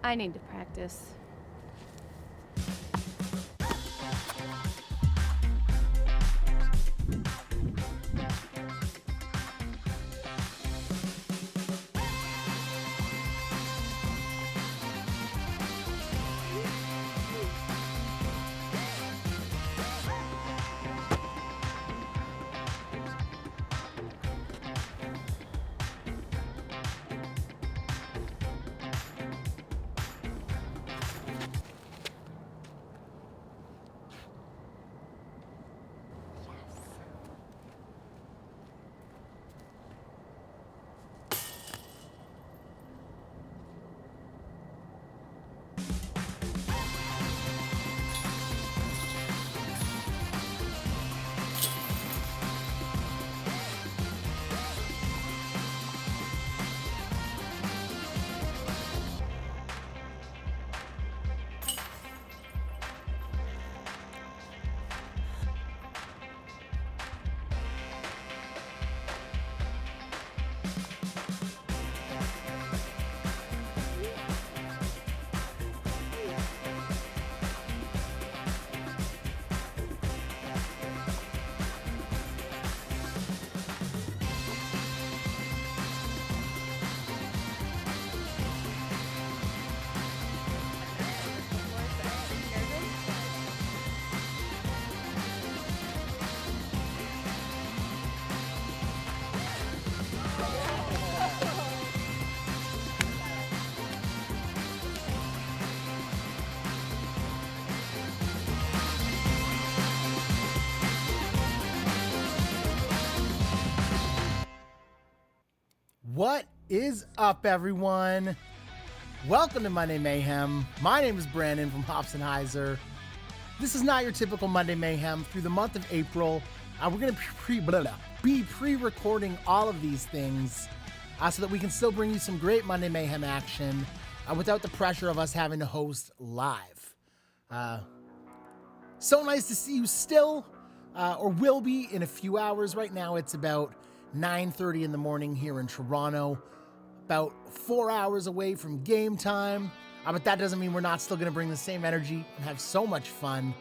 I need to practice. What is up, everyone? Welcome to Monday Mayhem. My name is Brandon from Hops and Heiser. This is not your typical Monday Mayhem. Through the month of April, we're going to be pre-recording all of these things so that we can still bring you some great Monday Mayhem action without the pressure of us having to host live. So nice to see you still, or will be in a few hours. Right now, it's about 9:30 in the morning here in Toronto, about 4 hours away from game time. But that doesn't mean we're not still going to bring the same energy and have so much fun.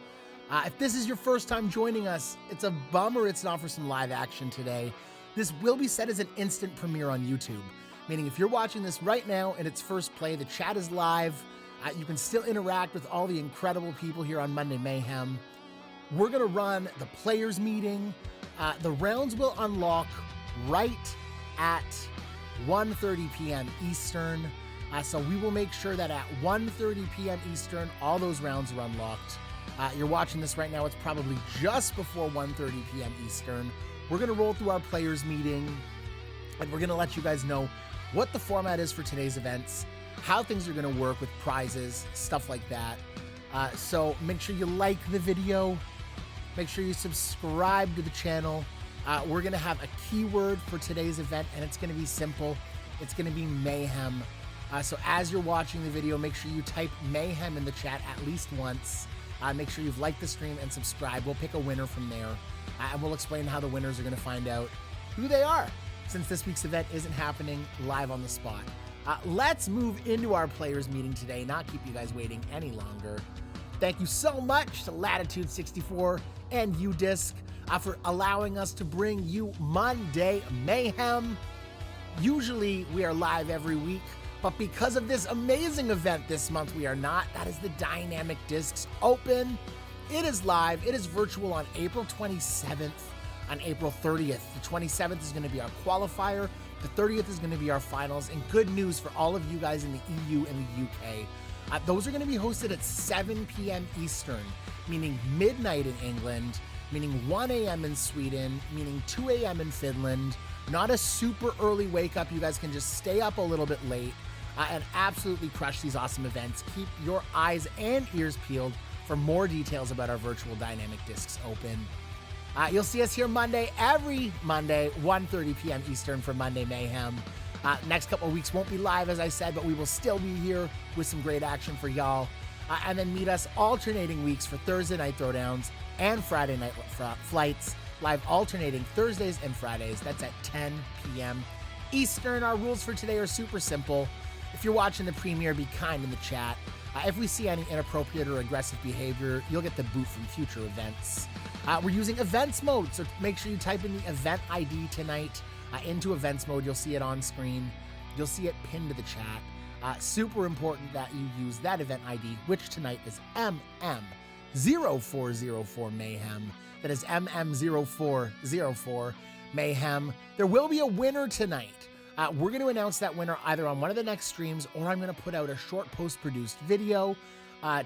If this is your first time joining us, it's a bummer it's not for some live action today. This will be set as an instant premiere on YouTube, meaning if you're watching this right now in its first play, the chat is live. You can still interact with all the incredible people here on Monday Mayhem. We're going to run the players meeting. The rounds will unlock right at 1:30 p.m. Eastern. So we will make sure that at 1:30 p.m. Eastern, all those rounds are unlocked. You're watching this right now. It's probably just before 1:30 p.m. Eastern. We're going to roll through our players meeting, and we're going to let you guys know what the format is for today's events, how things are going to work with prizes, stuff like that. So make sure you like the video. Make sure you subscribe to the channel. We're going to have a keyword for today's event, and it's going to be simple. It's going to be mayhem. So as you're watching the video, make sure you type mayhem in the chat at least once. Make sure you've liked the stream and subscribed. We'll pick a winner from there, and we'll explain how the winners are going to find out who they are, since this week's event isn't happening live on the spot. Let's move into our players meeting today, not keep you guys waiting any longer. Thank you so much to Latitude 64 and UDisc for allowing us to bring you Monday Mayhem. Usually we are live every week, but because of this amazing event this month, we are not. That is the Dynamic Discs Open. It is live. It is virtual on April 27th, on April 30th. The 27th is going to be our qualifier. The 30th is going to be our finals. And good news for all of you guys in the EU and the UK. Those are going to be hosted at 7 p.m. Eastern, meaning midnight in England, meaning 1 a.m. in Sweden, meaning 2 a.m. in Finland. Not a super early wake up. You guys can just stay up a little bit late and absolutely crush these awesome events. Keep your eyes and ears peeled for more details about our virtual Dynamic Discs Open. You'll see us here Monday, every Monday, 1:30 p.m. Eastern for Monday Mayhem. Next couple of weeks won't be live, as I said, but we will still be here with some great action for y'all. And then meet us alternating weeks for Thursday night throwdowns and Friday night flights, live alternating Thursdays and Fridays. That's at 10 p.m. Eastern. Our rules for today are super simple. If you're watching the premiere, be kind in the chat. If we see any inappropriate or aggressive behavior, you'll get the boot from future events. We're using events mode, so make sure you type in the event ID tonight into events mode. You'll see it on screen. You'll see it pinned to the chat. Super important that you use that event ID, which tonight is MM0404 Mayhem. That is MM0404 Mayhem. There will be a winner tonight. We're going to announce that winner either on one of the next streams, or I'm going to put out a short post-produced video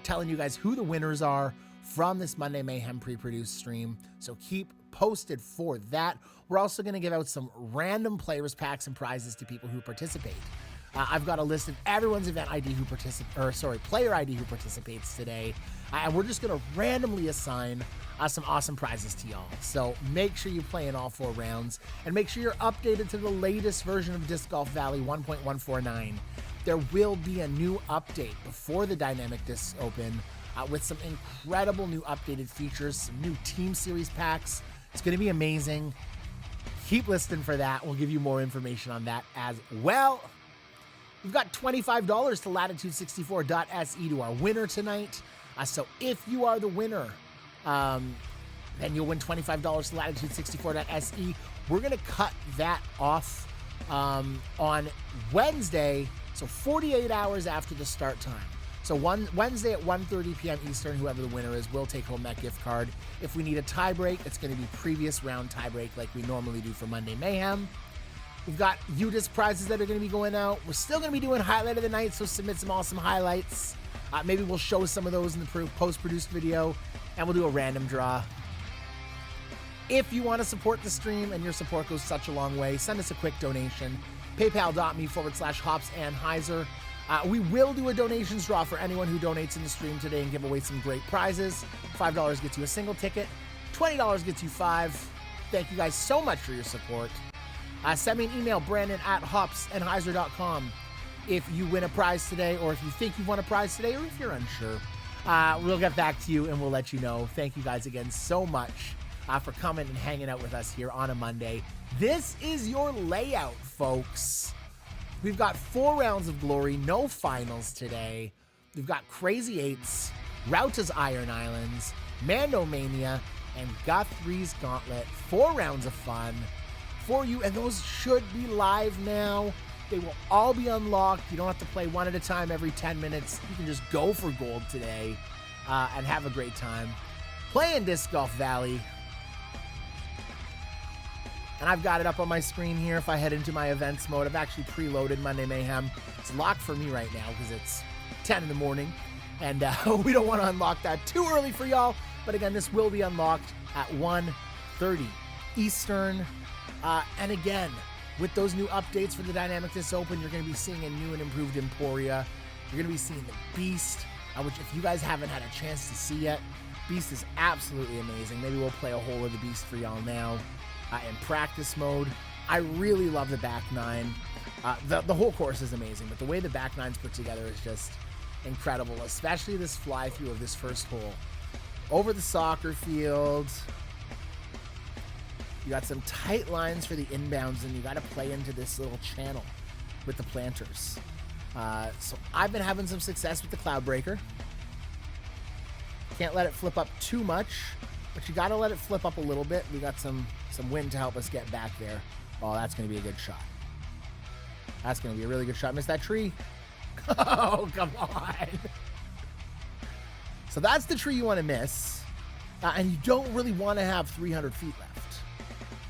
telling you guys who the winners are from this Monday Mayhem pre-produced stream. So keep posted for that. We're also going to give out some random players packs and prizes to people who participate. I've got a list of everyone's event ID player ID who participates today, and we're just going to randomly assign some awesome prizes to y'all. So make sure you play in all 4 rounds, and make sure you're updated to the latest version of Disc Golf Valley 1.149. There will be a new update before the Dynamic Disc Open with some incredible new updated features, some new Team Series packs. It's going to be amazing. Keep listening for that. We'll give you more information on that as well. We've got $25 to Latitude64.se to our winner tonight. So if you are the winner, then you'll win $25 to Latitude64.se. We're going to cut that off on Wednesday, so 48 hours after the start time. So Wednesday at 1:30 p.m. Eastern, whoever the winner is will take home that gift card. If we need a tie break, it's going to be previous round tie break like we normally do for Monday Mayhem. We've got UDIS prizes that are going to be going out. We're still going to be doing highlight of the night, so submit some awesome highlights. Maybe we'll show some of those in the post-produced video, and we'll do a random draw. If you want to support the stream, and your support goes such a long way, send us a quick donation. PayPal.me/HopsandHeiser. We will do a donations draw for anyone who donates in the stream today and give away some great prizes. $5 gets you a single ticket. $20 gets you 5. Thank you guys so much for your support. Send me an email, brandon@hopsandheiser.com, if you win a prize today, or if you think you've won a prize today, or if you're unsure. We'll get back to you and we'll let you know. Thank you guys again so much for coming and hanging out with us here on a Monday. This is your layout, folks. We've got 4 rounds of glory, no finals today. We've got Crazy Eights, Routa's Iron Islands, Mandomania, and Guthrie's Gauntlet. 4 rounds of fun for you, and those should be live now. They will all be unlocked. You don't have to play one at a time every 10 minutes. You can just go for gold today and have a great time playing Disc Golf Valley. And I've got it up on my screen here. If I head into my events mode, I've actually preloaded Monday Mayhem. It's locked for me right now because it's 10 in the morning, and we don't want to unlock that too early for y'all. But again, this will be unlocked at 1:30 Eastern. And again, with those new updates for the Dynamic Disc Open, you're going to be seeing a new and improved Emporia. You're going to be seeing the Beast, which if you guys haven't had a chance to see yet, Beast is absolutely amazing. Maybe we'll play a hole of the Beast for y'all now in practice mode. I really love the back 9. The whole course is amazing, but the way the back 9's put together is just incredible, especially this fly through of this first hole. Over the soccer field. You got some tight lines for the inbounds, and you got to play into this little channel with the planters. So I've been having some success with the Cloudbreaker. Can't let it flip up too much, but you got to let it flip up a little bit. We got some wind to help us get back there. Oh, that's going to be a good shot. That's going to be a really good shot. Missed that tree. Oh, come on. So that's the tree you want to miss. And you don't really want to have 300 feet left.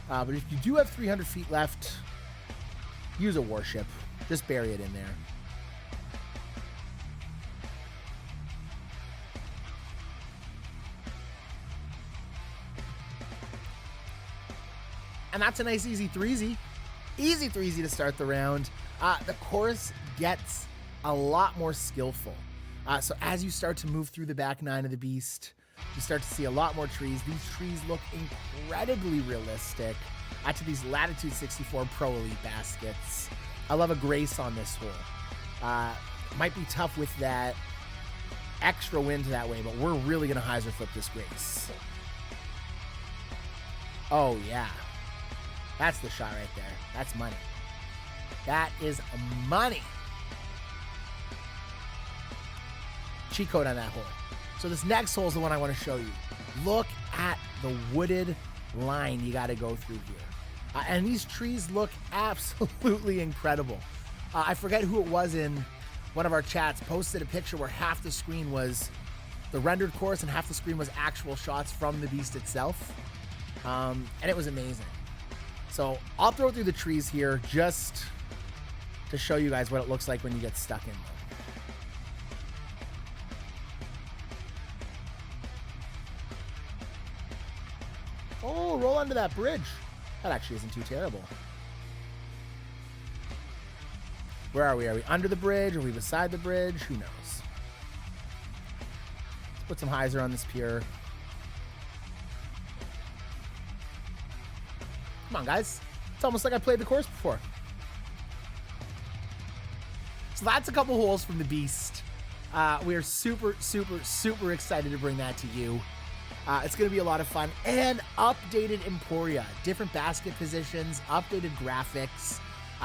But if you do have 300 feet left, use a warship. Just bury it in there. And that's a nice easy 3-Z. Easy 3-Z to start the round. The course gets a lot more skillful. So as you start to move through the back 9 of the Beast, you start to see a lot more trees. These trees look incredibly realistic to these Latitude 64 Pro Elite baskets. I love a Grace on this hole. Might be tough with that extra wind that way, but we're really going to hyzer flip this Grace. Oh, yeah. That's the shot right there. That's money. That is money. cheat code on that hole. So this next hole is the one I want to show you. Look at the wooded line you got to go through here. And these trees look absolutely incredible. I forget who it was in one of our chats posted a picture where half the screen was the rendered course and half the screen was actual shots from the beast itself. And it was amazing. So I'll throw through the trees here just to show you guys what it looks like when you get stuck in them. Oh, roll under that bridge. That actually isn't too terrible. Where are we? Are we under the bridge? Are we beside the bridge? Who knows? Let's put some hyzer on this pier. Come on, guys. It's almost like I played the course before. So that's a couple holes from the beast. We are super excited to bring that to you. It's going to be a lot of fun. And updated Emporia. Different basket positions, updated graphics.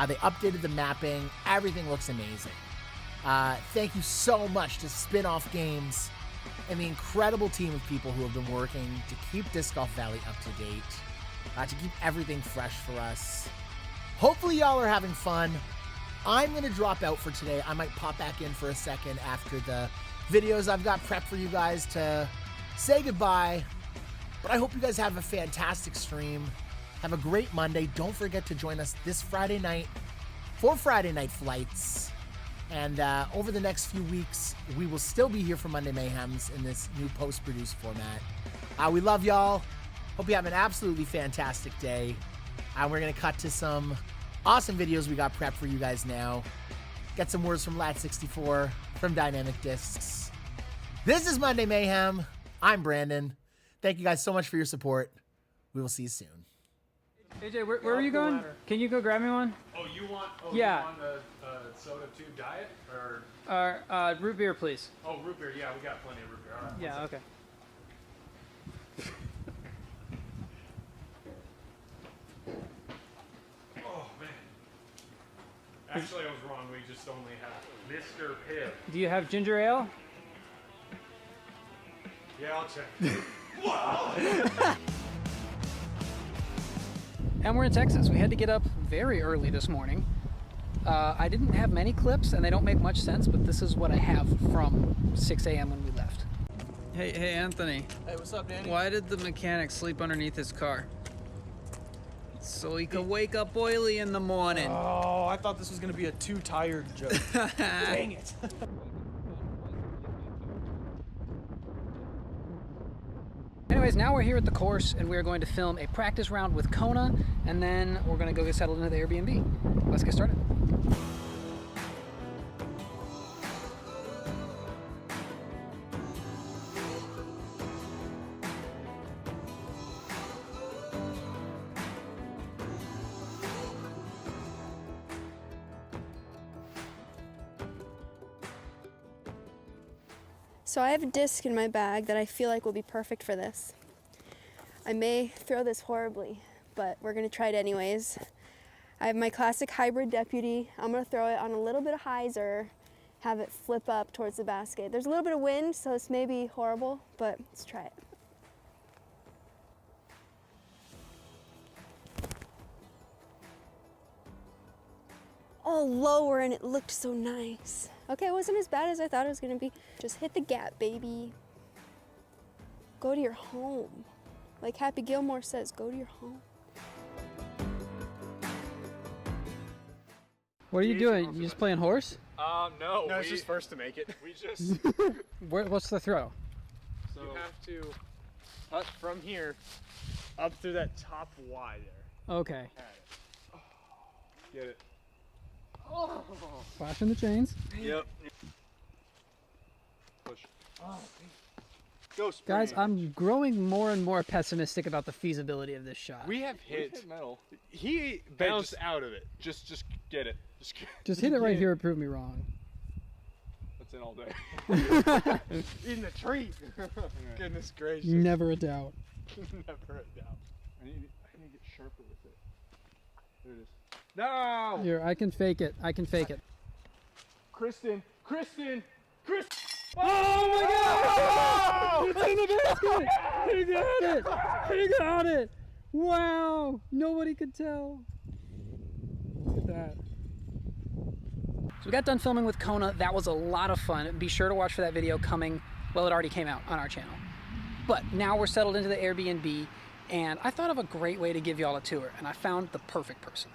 They updated the mapping. Everything looks amazing. Thank you so much to Spinoff Games and the incredible team of people who have been working to keep Disc Golf Valley up to date, to keep everything fresh for us. Hopefully y'all are having fun. I'm going to drop out for today. I might pop back in for a second after the videos I've got prepped for you guys to say goodbye. But I hope you guys have a fantastic stream. Have a great Monday. Don't forget to join us this Friday night for Friday night flights. And over the next few weeks, we will still be here for Monday Mayhems in this new post-produced format. We love y'all. Hope you have an absolutely fantastic day. We're going to cut to some awesome videos we got prepped for you guys now. Get some words from Lat64, from Dynamic Discs. This is Monday Mayhem. I'm Brandon. Thank you guys so much for your support. We will see you soon. AJ, where are you going? Ladder. Can you go grab me one? Oh, you want? Oh, yeah. You want the soda tube diet or? Root beer, please. Oh, root beer. Yeah, we got plenty of root beer. All right. Yeah. Okay. Oh man. Actually, I was wrong. We just only have Mr. Pibb. Do you have ginger ale? Yeah, I'll check. And we're in Texas. We had to get up very early this morning. I didn't have many clips, and they don't make much sense, but this is what I have from 6 a.m. when we left. Hey, Anthony. Hey, what's up, Danny? Why did the mechanic sleep underneath his car? So he could wake up oily in the morning. Oh, I thought this was going to be a too tired joke. Dang it. Anyways, now we're here at the course, and we're going to film a practice round with Kona, and then we're going to go get settled into the Airbnb. Let's get started. So I have a disc in my bag that I feel like will be perfect for this. I may throw this horribly, but we're gonna try it anyways. I have my classic hybrid deputy. I'm gonna throw it on a little bit of hyzer, have it flip up towards the basket. There's a little bit of wind, so this may be horrible, but let's try it. Oh, lower, and it looked so nice. Okay, it wasn't as bad as I thought it was gonna be. Just hit the gap, baby. Go to your home. Like Happy Gilmore says, go to your home. What are you doing? You just playing horse? No, it's just first to make it. We just. What's the throw? So you have to putt from here up through that top Y there. Okay. Get it. Oh. Flashing the chains. Yep. Push. Oh, go, guys, I'm growing more and more pessimistic about the feasibility of this shot. We have hit metal. He bounced out of it. Just get it. Just hit it right here and prove me wrong. That's in all day. In the tree. Goodness gracious. Never a doubt. Never a doubt. I need to get sharper with it. There it is. No! Here, I can fake it. I can fake it. Kristin! Oh my God! In the basket! He got it! He got it! Wow! Nobody could tell. Look at that. So we got done filming with Kona. That was a lot of fun. Be sure to watch for that video coming. Well, it already came out on our channel. But now we're settled into the Airbnb, and I thought of a great way to give y'all a tour, and I found the perfect person.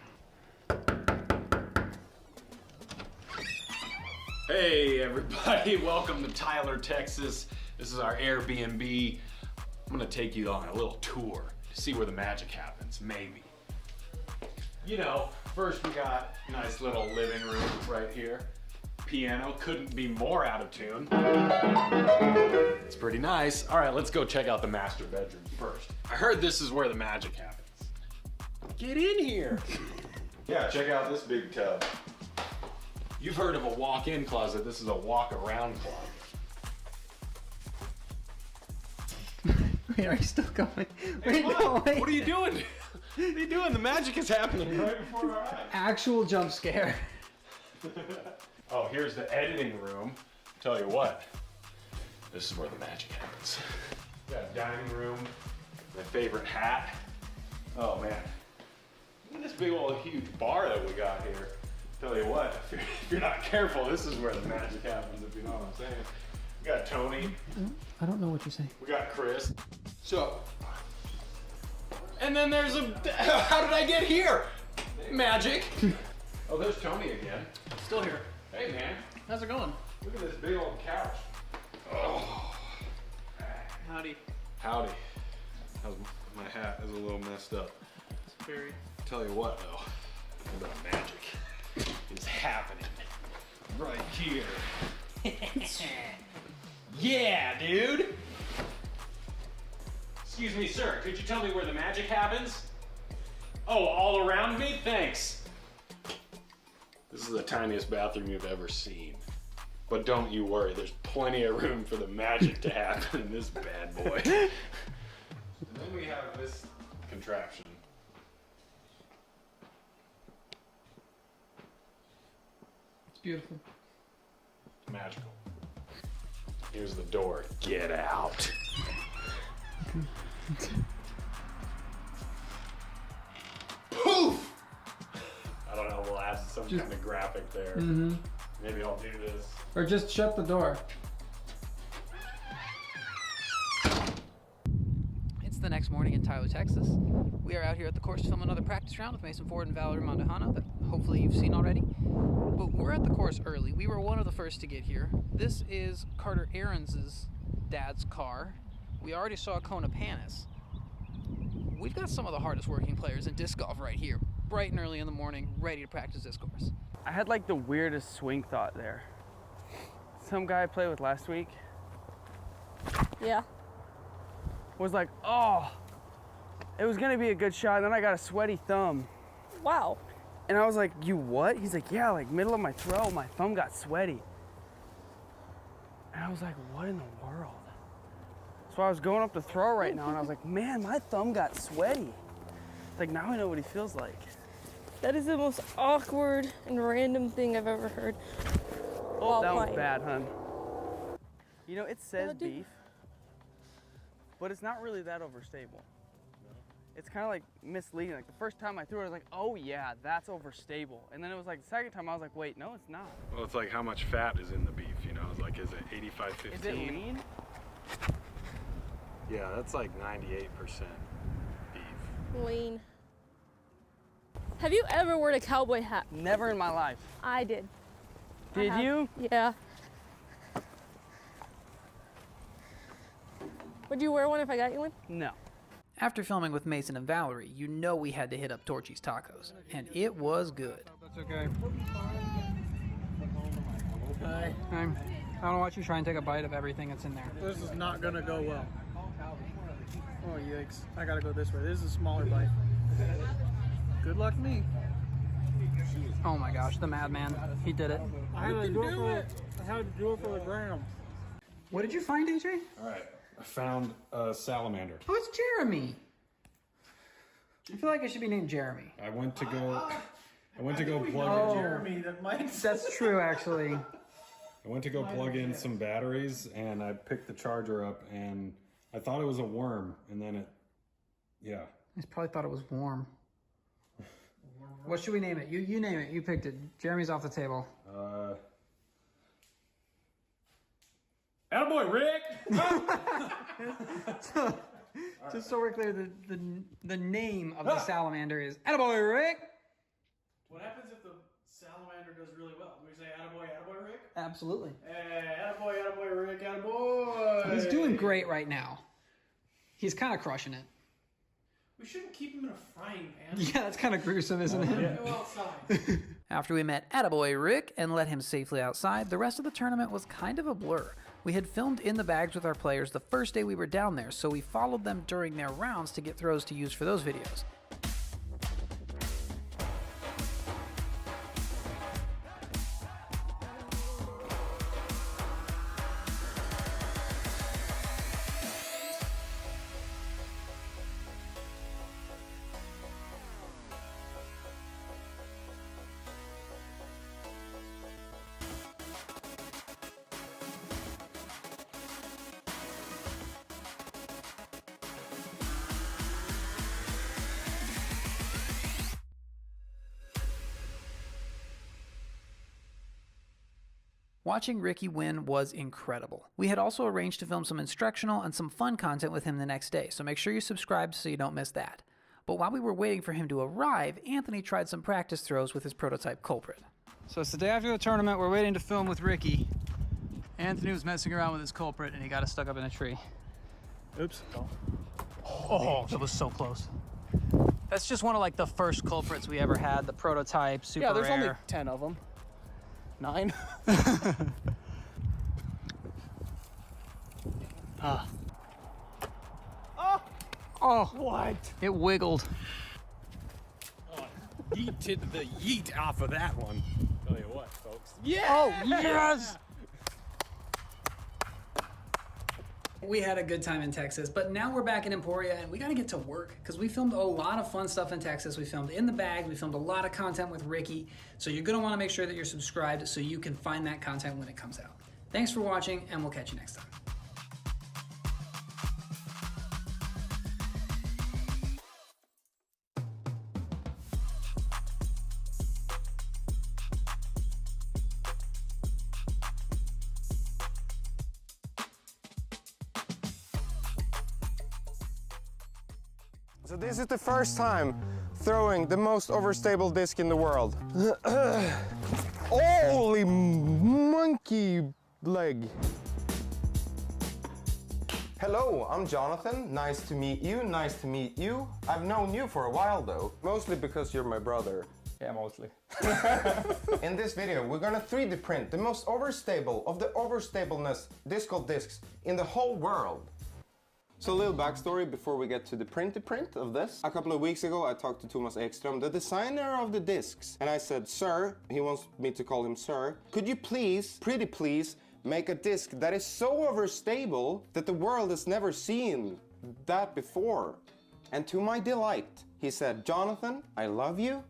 Hey everybody, welcome to Tyler, Texas. This is our Airbnb. I'm gonna take you on a little tour to see where the magic happens, maybe. You know, first we got a nice little living room right here. Piano couldn't be more out of tune. It's pretty nice. All right, let's go check out the master bedroom first. I heard this is where the magic happens. Get in here. Yeah, check out this big tub. You've heard of a walk-in closet. This is a walk-around closet. Wait, are you still going? Hey, what are you doing? What are you doing? The magic is happening right before our eyes. Actual jump scare. Oh, here's the editing room. Tell you what, this is where the magic happens. Got a dining room, my favorite hat. Oh man, look at this big old huge bar that we got here. Tell you what, if you're not careful, this is where the magic happens, if you know what I'm saying. We got Tony. I don't know what you're saying. We got Chris. So, and then there's how did I get here? Magic. Oh, there's Tony again. Still here. Hey man, How's it going? look at this big old couch. Oh. Howdy. Howdy. My hat is a little messed up. Very. Tell you what though, the magic is happening right here. Yeah, dude. Excuse me, sir. Could you tell me where the magic happens? Oh, all around me? Thanks. This is the tiniest bathroom you've ever seen. But don't you worry, there's plenty of room for the magic to happen in this bad boy. And then we have this contraption. It's beautiful. Magical. Here's the door. Get out. Poof! I don't know, we'll add some kind of graphic there. Maybe I'll do this. Or just shut the door. It's the next morning in Tyler, Texas. We are out here at the course to film another practice round with Mason Ford and Valerie Mondahano that hopefully you've seen already. But we're at the course early. We were one of the first to get here. This is Carter Aarons' dad's car. We already saw Kona Panis. We've got some of the hardest working players in disc golf right here, bright and early in the morning, ready to practice this course. I had like the weirdest swing thought there. Some guy I played with last week Yeah. was like, oh, it was gonna be a good shot, and then I got a sweaty thumb. Wow. And I was like, you what? He's like, yeah, like middle of my throw, my thumb got sweaty. And I was like, what in the world? So I was going up to throw right now, and I was like, man, my thumb got sweaty. It's like, now I know what he feels like. That is the most awkward and random thing I've ever heard. Oh, that was playing. bad, hun. You know, it says dude. beef, but it's not really that overstable. It's kind of like misleading. Like the first time I threw it, I was like, oh yeah, that's overstable. And then it was like the second time I was like, wait, no, it's not. Well, it's like how much fat is in the beef, you know? It's like, is it 85-15? Is it lean? Yeah, that's like 98% beef. Lean. Have you ever worn a cowboy hat? Never in my life. I did. Did you? Yeah. Would you wear one if I got you one? No. After filming with Mason and Valerie, you know we had to hit up Torchy's Tacos, and it was good. That's okay. Hi. I don't want you to try and take a bite of everything that's in there. This is not gonna go well. Oh yikes! I gotta go this way. This is a smaller bite. Good luck me. Oh my gosh, the madman. He did it. I had to do it. I had to do it for the gram. What did you find, AJ? All right, I found a salamander. Oh, it's Jeremy. I feel like it should be named Jeremy. I went to go plug Oh. it. Jeremy, that might. That's true, actually. I went to go plug in some batteries and I picked the charger up and I thought it was a worm and then yeah. He's probably thought it was warm. What should we name it? You name it. You picked it. Jeremy's off the table. Attaboy, Rick! Just so we're clear, the name of the salamander is Attaboy, Rick! What happens if the salamander does really well? Do we say attaboy, Rick? Absolutely. Hey, attaboy, Rick, attaboy! He's doing great right now. He's kind of crushing it. We shouldn't keep him in a frying pan. Yeah, that's kind of gruesome, isn't it? Go outside. After we met Attaboy Rick and let him safely outside, the rest of the tournament was kind of a blur. We had filmed in the bags with our players the first day we were down there, so we followed them during their rounds to get throws to use for those videos. Watching Ricky win was incredible. We had also arranged to film some instructional and some fun content with him the next day, so make sure you subscribe so you don't miss that. But while we were waiting for him to arrive, Anthony tried some practice throws with his prototype culprit. So it's the day after the tournament, we're waiting to film with Ricky. Anthony was messing around with his culprit and he got us stuck up in a tree. Oops. Oh, that was so close. That's just one of like the first culprits we ever had, the prototype, super Yeah, there's rare. only 10 of them. 9. Oh, What? it wiggled. Yeeted the yeet off of that one. Tell you what, folks. Yeah! Oh, yes! We had a good time in Texas, but now we're back in Emporia and we gotta get to work because we filmed a lot of fun stuff in Texas. We filmed in the bag, we filmed a lot of content with Ricky, so you're gonna wanna make sure that you're subscribed so you can find that content when it comes out. Thanks for watching and we'll catch you next time. So this is the first time throwing the most overstable disc in the world. Holy monkey leg. Hello, I'm Jonathan. Nice to meet you, nice to meet you. I've known you for a while though, mostly because you're my brother. Yeah, mostly. In this video, we're gonna 3D print the most overstable of the overstableness discal discs in the whole world. So a little backstory before we get to the print of this. A couple of weeks ago I talked to Thomas Ekström, the designer of the discs, and I said, "Sir," he wants me to call him sir, "could you please, pretty please, make a disc that is so overstable that the world has never seen that before?" And to my delight, he said, "Jonathan, I love you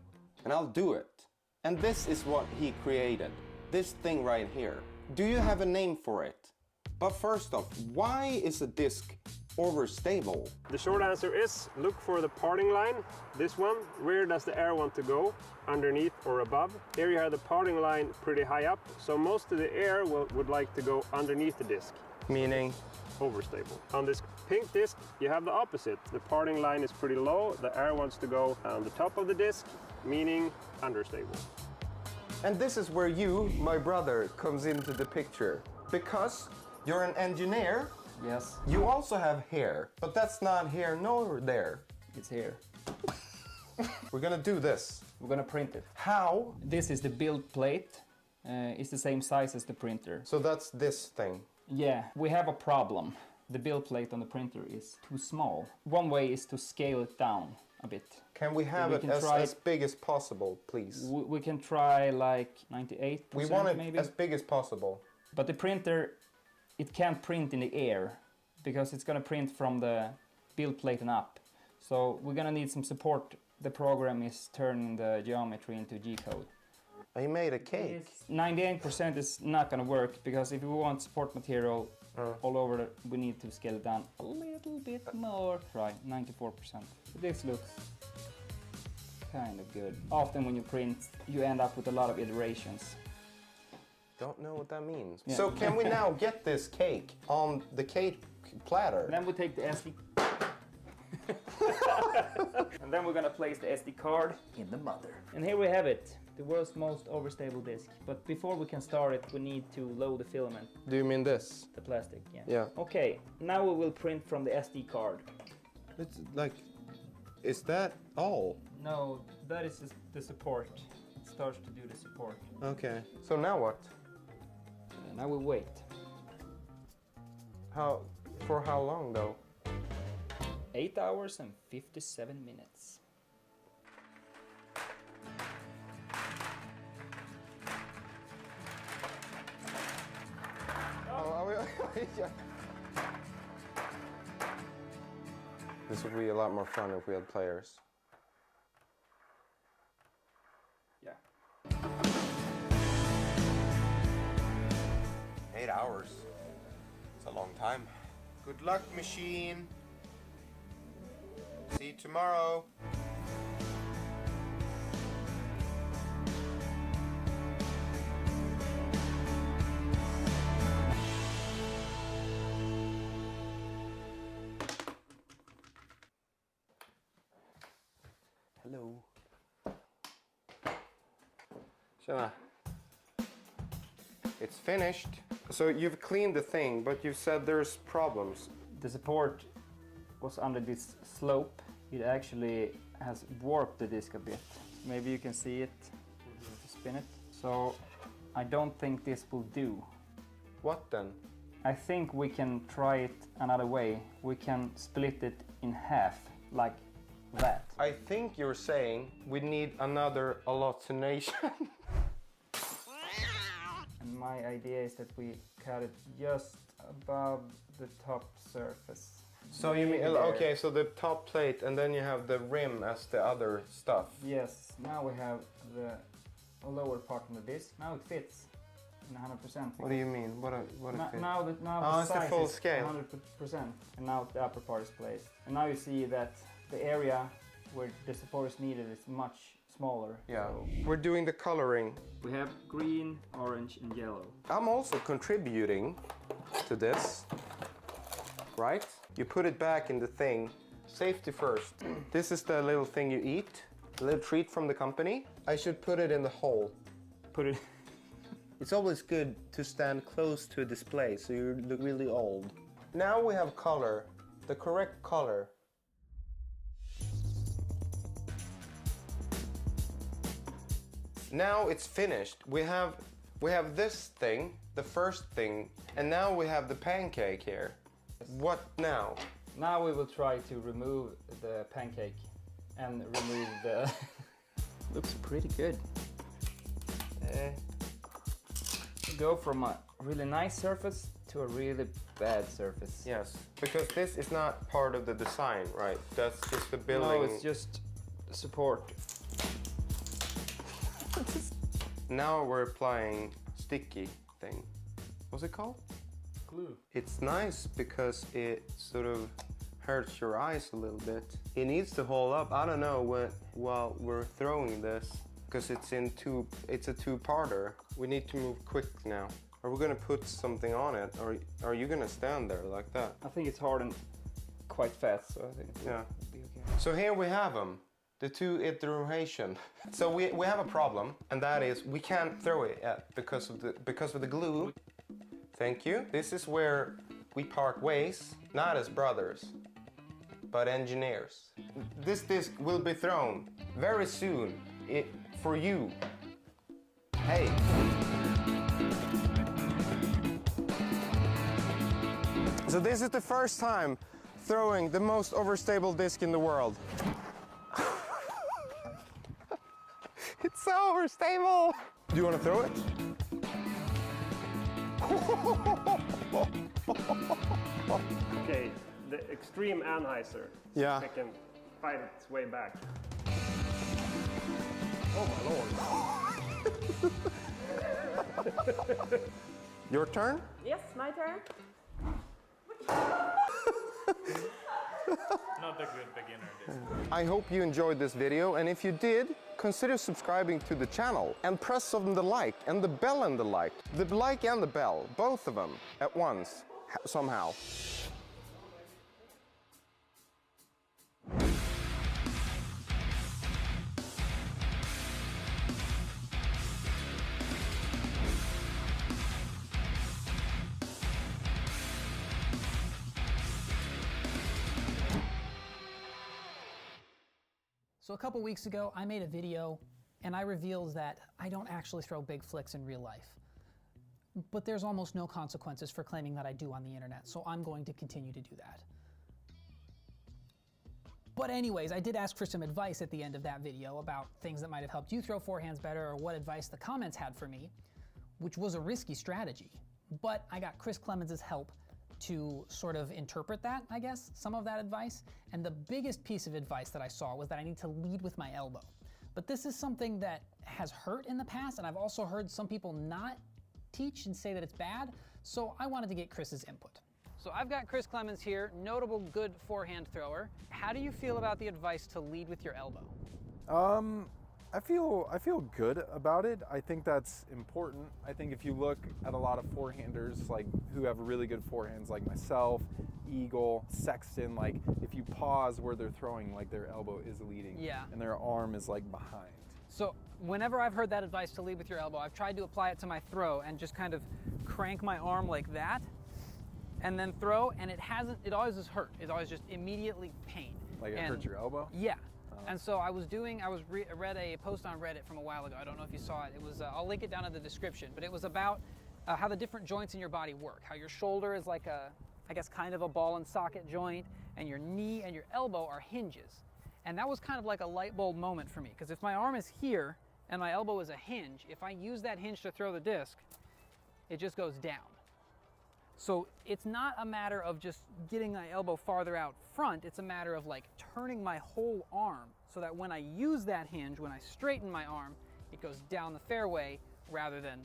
and I'll do it." And this is what he created, this thing right here. Do you have a name for it? But first off, why is a disc overstable? The short answer is look for the parting line. This one, where does the air want to go? Underneath or above? Here you have the parting line pretty high up, so most of the air would like to go underneath the disc. Meaning? Overstable. On this pink disc, you have the opposite. The parting line is pretty low, the air wants to go on the top of the disc, meaning understable. And this is where you, my brother, comes into the picture. Because you're an engineer. Yes, You also have hair, but that's not here nor there. it's here. We're gonna do this. We're gonna print it. How? This is the build plate. It's the same size as the printer. So that's this thing. Yeah, we have a problem. The build plate on the printer is too small. One way is to scale it down a bit. Can we have it as big as possible, please? We can try like 98%. We want it maybe. as big as possible. But the printer, it can't print in the air because it's gonna print from the build plate and up. So we're gonna need some support. The program is turning the geometry into G-code. I made a cake. 98% is not gonna work because if we want support material all over, we need to scale it down a little bit more. Try 94%. This looks kind of good. Often when you print, you end up with a lot of iterations. Don't know what that means. Yeah. So can we now get this cake on the cake platter? Then we take the SD and then we're gonna place the SD card in the mother. And here we have it, the world's most overstable disc. But before we can start it, we need to load the filament. Do you mean this? The plastic, yeah. Yeah. Okay, now we will print from the SD card. It's like, is that all? No, that is the support. It starts to do the support. Okay. So now what? Now we wait. For how long though? 8 hours and 57 minutes. This would be a lot more fun if we had players. Yeah. 8 hours. It's a long time. Good luck, machine. See you tomorrow. Hello. Tjena. It's finished. So you've cleaned the thing, but you said there's problems. The support was under this slope. It actually has warped the disc a bit. Maybe you can see it. Spin it. So I don't think this will do. What then? I think we can try it another way. We can split it in half, like that. I think you're saying we need another hallucination. And my idea is that we cut it just above the top surface. So you mean, okay, so the top plate and then you have the rim as the other stuff. Yes, now we have the lower part of the disc. Now it fits in 100%. What do you mean? What it fits? Now the it's the size full is scale. 100%, and now the upper part is placed. And now you see that the area where the support is needed is much smaller. Yeah. So We're doing the coloring. we have green, orange, and yellow. I'm also contributing to this, right? You put it back in the thing. Safety first. This is the little thing you eat, a little treat from the company. I should put it in the hole. Put it. It's always good to stand close to a display so you look really old. Now we have color, the correct color. Now it's finished. We have this thing, the first thing, and now we have the pancake here. What now? Now we will try to remove the pancake and remove the... Looks pretty good. Go from a really nice surface to a really bad surface. Yes, because this is not part of the design, right? That's just the building. No, it's just support. Now we're applying sticky thing. What's it called? Glue. It's nice because it sort of hurts your eyes a little bit. It needs to hold up. I don't know while we're throwing this, because it's a two-parter. We need to move quick now. Are we gonna put something on it, or are you gonna stand there like that? I think it's hardened quite fast, so I think it'll be okay. So here we have them, the two iteration. So we have a problem, and that is we can't throw it yet because of the glue. Thank you. This is where we part ways, not as brothers, but engineers. This disc will be thrown very soon for you. Hey. So this is the first time throwing the most overstable disc in the world. It's so overstable. Do you want to throw it? Okay, the extreme Anheuser. Yeah. It can fight its way back. Oh my lord. Your turn? Yes, my turn. Not a good beginner, this. I hope you enjoyed this video, and if you did, consider subscribing to the channel and press on the like and the bell and the like. The like and the bell, both of them at once, somehow. So a couple weeks ago, I made a video and I revealed that I don't actually throw big flicks in real life. But there's almost no consequences for claiming that I do on the internet, so I'm going to continue to do that. But anyways, I did ask for some advice at the end of that video about things that might have helped you throw forehands better, or what advice the comments had for me, which was a risky strategy. But I got Chris Clemens' help to sort of interpret that, I guess, some of that advice. And the biggest piece of advice that I saw was that I need to lead with my elbow. But this is something that has hurt in the past, and I've also heard some people not teach and say that it's bad, so I wanted to get Chris's input. So I've got Chris Clemens here, notable good forehand thrower. How do you feel about the advice to lead with your elbow? I feel good about it. I think that's important. I think if you look at a lot of forehanders, like who have really good forehands, like myself, Eagle, Sexton, like if you pause where they're throwing, like their elbow is leading, yeah, and their arm is like behind. So whenever I've heard that advice to lead with your elbow, I've tried to apply it to my throw and just kind of crank my arm like that, and then throw, and it always is hurt. It's always just immediately pain. Like it hurts your elbow? Yeah. And so I read a post on Reddit from a while ago. I don't know if you saw it. It was, I'll link it down in the description, but it was about how the different joints in your body work. How your shoulder is like I guess kind of a ball and socket joint, and your knee and your elbow are hinges. And that was kind of like a light bulb moment for me, because if my arm is here and my elbow is a hinge, if I use that hinge to throw the disc, it just goes down. So it's not a matter of just getting my elbow farther out front, it's a matter of like turning my whole arm so that when I use that hinge, when I straighten my arm, it goes down the fairway rather than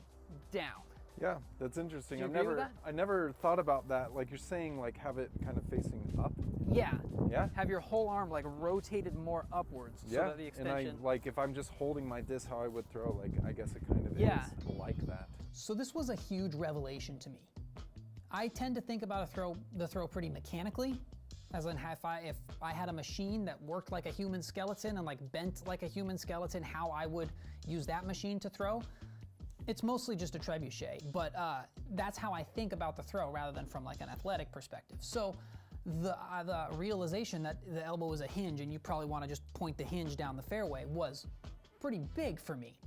down. Yeah, that's interesting. Do you agree with that? I never thought about that. Like you're saying, like have it kind of facing up? Yeah. Yeah? Have your whole arm like rotated more upwards so that the extension... And like if I'm just holding my disc how I would throw, like I guess it kind of is like that. So this was a huge revelation to me. I tend to think about the throw pretty mechanically, as in if I had a machine that worked like a human skeleton and like bent like a human skeleton, how I would use that machine to throw. It's mostly just a trebuchet, but that's how I think about the throw rather than from like an athletic perspective. So the realization that the elbow is a hinge and you probably want to just point the hinge down the fairway was pretty big for me.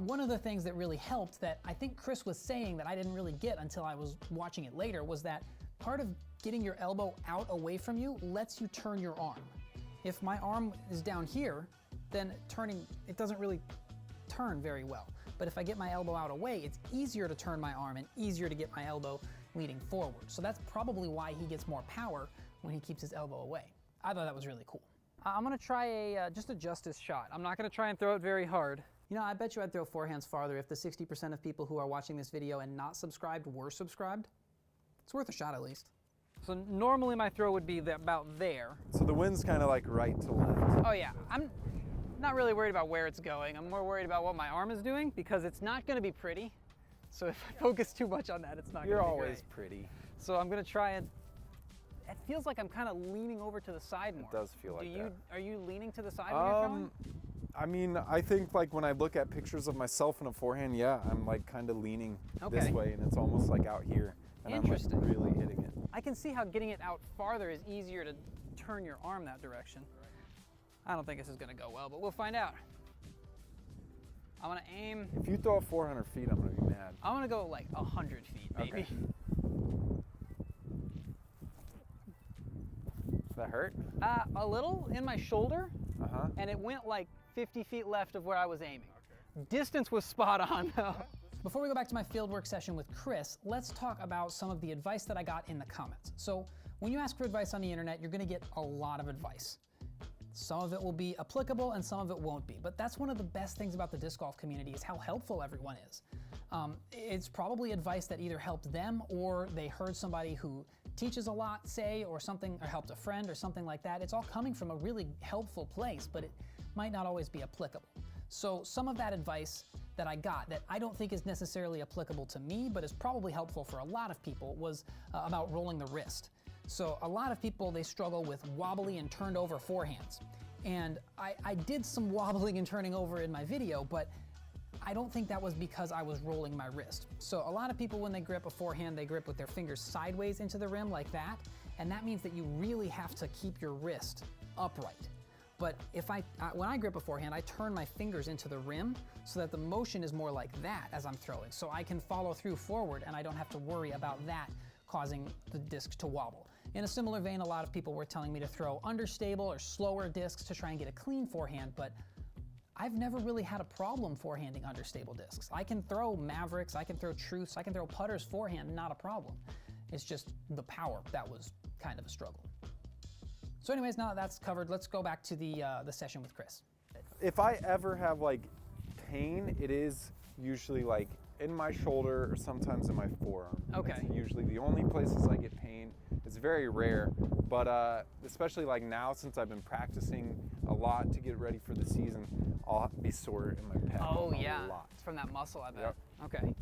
One of the things that really helped that I think Chris was saying that I didn't really get until I was watching it later was that part of getting your elbow out away from you lets you turn your arm. If my arm is down here, then it doesn't really turn very well. But if I get my elbow out away, it's easier to turn my arm and easier to get my elbow leaning forward. So that's probably why he gets more power when he keeps his elbow away. I thought that was really cool. I'm gonna try just a justice shot. I'm not gonna try and throw it very hard. You know, I bet you I'd throw forehands farther if the 60% of people who are watching this video and not subscribed were subscribed. It's worth a shot at least. So normally my throw would be about there. So the wind's kind of like right to left. Oh yeah, I'm not really worried about where it's going. I'm more worried about what my arm is doing because it's not gonna be pretty. So if I focus too much on that, it's not gonna be great. You're always pretty. So I'm gonna try and, it feels like I'm kind of leaning over to the side more. It does feel like that. Are you leaning to the side when you're throwing? I mean, I think like when I look at pictures of myself in a forehand, yeah, I'm like kind of leaning this way and it's almost like out here. And I'm like really hitting it. I can see how getting it out farther is easier to turn your arm that direction. I don't think this is gonna go well, but we'll find out. I'm gonna aim. If you throw it 400 feet, I'm gonna be mad. I'm gonna go like 100 feet, maybe. Okay. Does that hurt? A little in my shoulder, and it went like 50 feet left of where I was aiming. Distance was spot on though. Before we go back to my fieldwork session with Chris, let's talk about some of the advice that I got in the comments. So when you ask for advice on the internet, you're gonna get a lot of advice. Some of it will be applicable and some of it won't be. But that's one of the best things about the disc golf community is how helpful everyone is. It's probably advice that either helped them or they heard somebody who teaches a lot say or something, or helped a friend or something like that. It's all coming from a really helpful place, but it might not always be applicable. So some of that advice that I got that I don't think is necessarily applicable to me, but is probably helpful for a lot of people, was about rolling the wrist. So a lot of people, they struggle with wobbly and turned over forehands. And I did some wobbling and turning over in my video, but I don't think that was because I was rolling my wrist. So a lot of people, when they grip a forehand, they grip with their fingers sideways into the rim like that. And that means that you really have to keep your wrist upright. But when I grip a forehand, I turn my fingers into the rim so that the motion is more like that as I'm throwing. So I can follow through forward and I don't have to worry about that causing the disc to wobble. In a similar vein, a lot of people were telling me to throw understable or slower discs to try and get a clean forehand, but I've never really had a problem forehanding understable discs. I can throw Mavericks, I can throw Truths, I can throw putters forehand, not a problem. It's just the power that was kind of a struggle. So anyways, now that that's covered, let's go back to the session with Chris. If I ever have like pain, it is usually like in my shoulder or sometimes in my forearm. Okay. It's usually the only places I get pain. It's very rare, but especially like now since I've been practicing a lot to get ready for the season, I'll be sore in my pec. Oh yeah, a lot. it's from that muscle, I bet. Yep. Okay.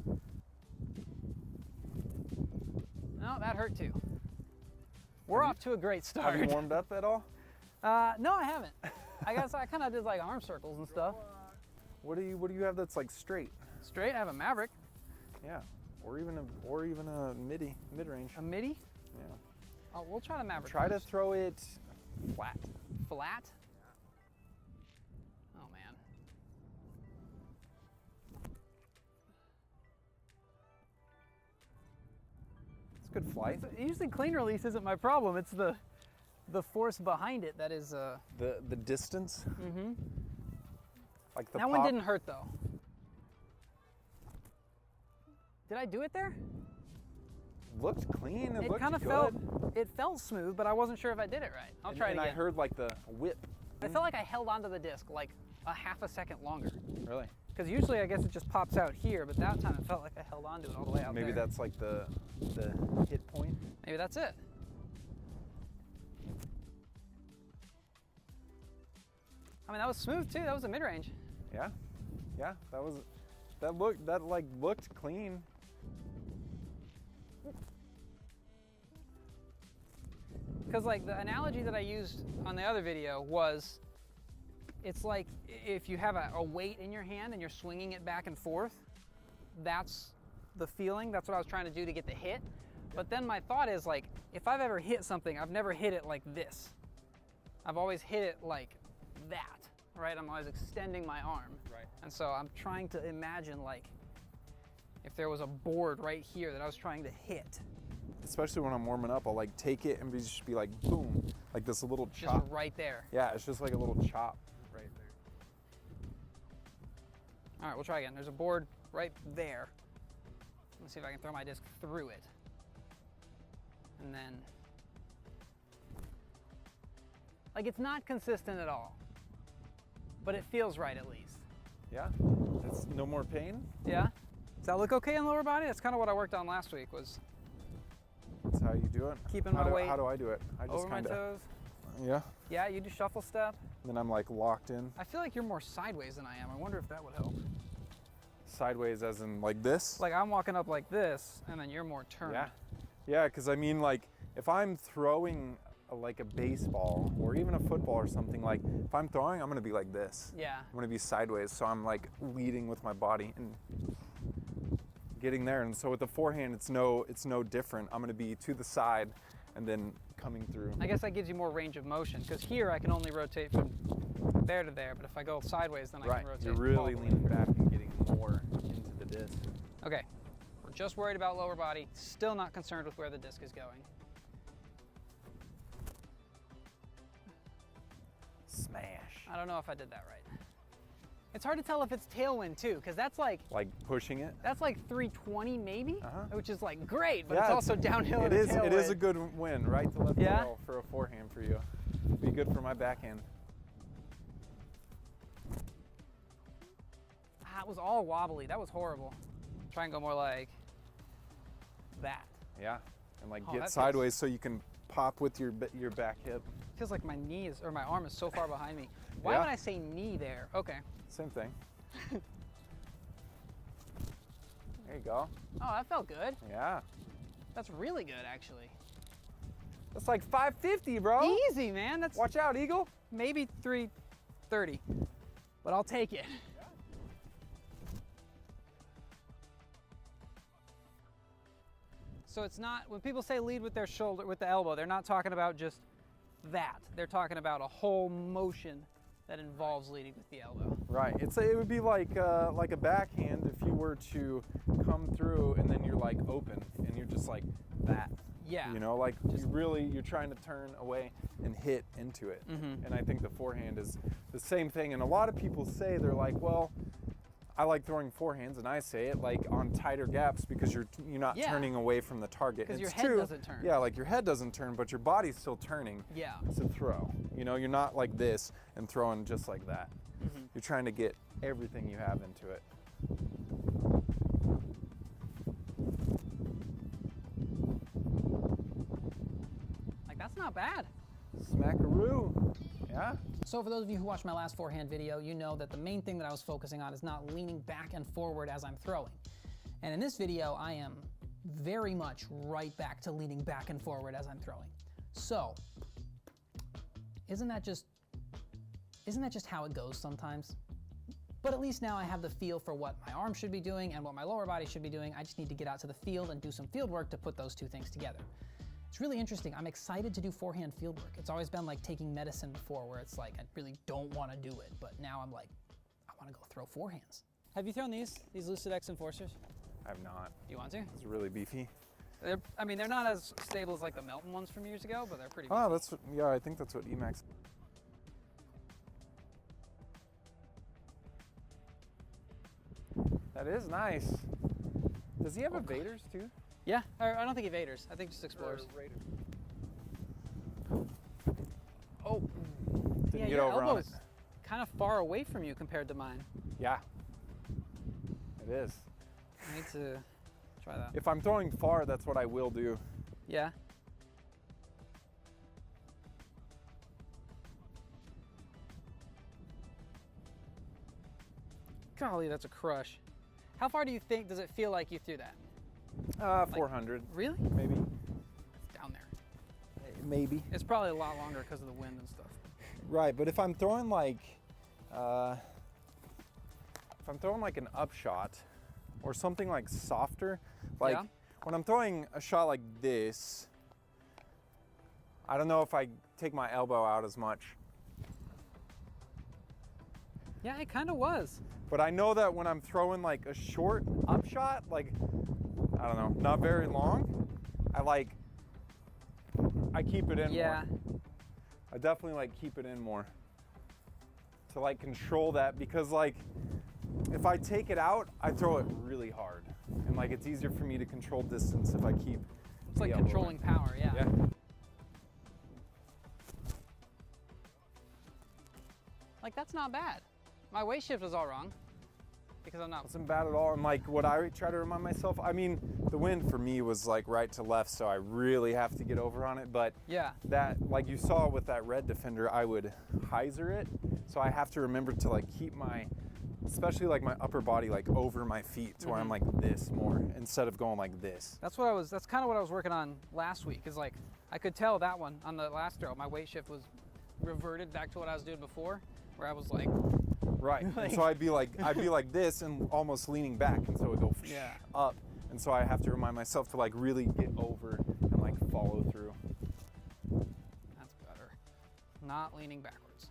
No, that hurt too. We're off to a great start. Have you warmed up at all? No, I haven't. I guess I kind of did like arm circles and stuff. What do you have that's like straight? Straight, I have a Maverick. Yeah, or even a mid-range. A midi? Yeah. Oh, we'll try the Maverick. Try to throw it flat. Flat? Oh man. It's good flight. Usually clean release isn't my problem. It's the force behind it that is the distance. Mm-hmm. Like the that pop. one didn't hurt though. Did I do it there? Looked clean. It looked kind of good. It felt smooth, but I wasn't sure if I did it right. I'll try it again. And I heard like the whip. I felt like I held onto the disc like a half a second longer. Really? Because usually I guess it just pops out here, but that time it felt like I held onto it all the way out Maybe there. that's like the hit point. Maybe that's it. I mean, that was smooth too. That was a mid-range. Yeah, yeah. That looked clean. Because like the analogy that I used on the other video was, it's like if you have a weight in your hand and you're swinging it back and forth, that's the feeling. That's what I was trying to do to get the hit. But then my thought is like, if I've ever hit something, I've never hit it like this. I've always hit it like that, right? I'm always extending my arm. Right. And so I'm trying to imagine like, if there was a board right here that I was trying to hit. Especially when I'm warming up, I'll like take it and just be like, boom, like this little chop. Just right there. Yeah, it's just like a little chop right there. All right, we'll try again. There's a board right there. Let's see if I can throw my disc through it. And then, like it's not consistent at all, but it feels right at least. Yeah, it's no more pain. Yeah? Does that look okay in lower body? That's kind of what I worked on last week was That's how you do it? keeping my weight How do I do it? I just over my toes. Yeah. Yeah, you do shuffle step. Then I'm like locked in. I feel like you're more sideways than I am. I wonder if that would help. Sideways as in like this? Like I'm walking up like this and then you're more turned. Yeah. Yeah, because I mean like if I'm throwing like a baseball or even a football or something, like if I'm throwing, I'm gonna be like this. Yeah. I'm gonna be sideways, so I'm like leading with my body and getting there. And so with the forehand, it's no different. I'm gonna be to the side and then coming through. I guess that gives you more range of motion because here I can only rotate from there to there, but if I go sideways, then I can rotate. You're really leaning back and getting more into the disc. Okay, we're just worried about lower body, still not concerned with where the disc is going. Smash. I don't know if I did that right. It's hard to tell if it's tailwind too, because that's like pushing it? That's like 320 maybe, which is like great, but yeah, it's also downhill. It is a good win, right to left yeah? rail for a forehand for you. Be good for my backhand. That was all wobbly. That was horrible. Try and go more like that. Yeah, and like Oh, get that sideways so you can pop with your back hip. Feels like my knee is, or my arm is so far behind me. Why Yeah. would I say knee there? Okay. Same thing. There you go. Oh, that felt good. Yeah. That's really good, actually. That's like 550, bro. Easy, man. That's Watch out, Eagle. maybe 330, but I'll take it. So it's not, when people say lead with their shoulder, with the elbow, they're not talking about just that. They're talking about a whole motion that involves leading with the elbow. Right. It would be like a backhand if you were to come through and then you're like open and you're just like that. Yeah. You know, like you're trying to turn away and hit into it. And I think the forehand is the same thing. And a lot of people say, they're like, well, I like throwing forehands, and I say it like on tighter gaps because you're not turning away from the target. Because your It's head true. doesn't turn. Yeah, like your head doesn't turn, but your body's still turning to throw. You know, you're not like this and throwing just like that. You're trying to get everything you have into it. Like, that's not bad. Smackaroo. Yeah. So for those of you who watched my last forehand video, you know that the main thing that I was focusing on is not leaning back and forward as I'm throwing. And in this video, I am very much right back to leaning back and forward as I'm throwing. So, isn't that just how it goes sometimes? But at least now I have the feel for what my arm should be doing and what my lower body should be doing. I just need to get out to the field and do some field work to put those two things together. It's really interesting. I'm excited to do forehand field work. It's always been like taking medicine before, where it's like I really don't want to do it, but now I'm like, I want to go throw forehands. Have you thrown these Lucid X Enforcers? I have not. You want to? It's really beefy. I mean, they're not as stable as like the Melton ones from years ago, but they're pretty beefy. Oh, yeah, I think that's what Emax. That is nice. Does he have evaders too? Yeah, or I don't think evaders. I think just explorers. Oh, Didn't yeah, get your over on elbow's it. kind of far away from you compared to mine. Yeah, it is. I need to try that. If I'm throwing far, that's what I will do. Yeah. Golly, that's a crush. How far do you think, does it feel like you threw that? 400. Really? Maybe. It's down there. Maybe. It's probably a lot longer because of the wind and stuff. Right, but if I'm throwing like, an upshot or something like softer, like when I'm throwing a shot like this, I don't know if I take my elbow out as much. Yeah, it kind of was. But I know that when I'm throwing like a short upshot, like, I don't know, not very long, I keep it in more. I definitely like keep it in more to like control that, because like if I take it out, I throw it really hard, and like it's easier for me to control distance if I keep. It's like controlling power, yeah. Like, that's not bad. My weight shift was all wrong because I'm not. Wasn't bad at all. And like what I try to remind myself, I mean, the wind for me was like right to left, so I really have to get over on it. But yeah, that, like you saw with that red defender, I would hyzer it, so I have to remember to like keep my, especially like my upper body like over my feet to where I'm like this more instead of going like this. That's kind of what I was working on last week. Is like I could tell that one on the last throw, my weight shift was reverted back to what I was doing before, where I was like. Right, and so I'd be like this and almost leaning back, and so it would go up, and so I have to remind myself to like really get over and like follow through. That's better. Not leaning backwards.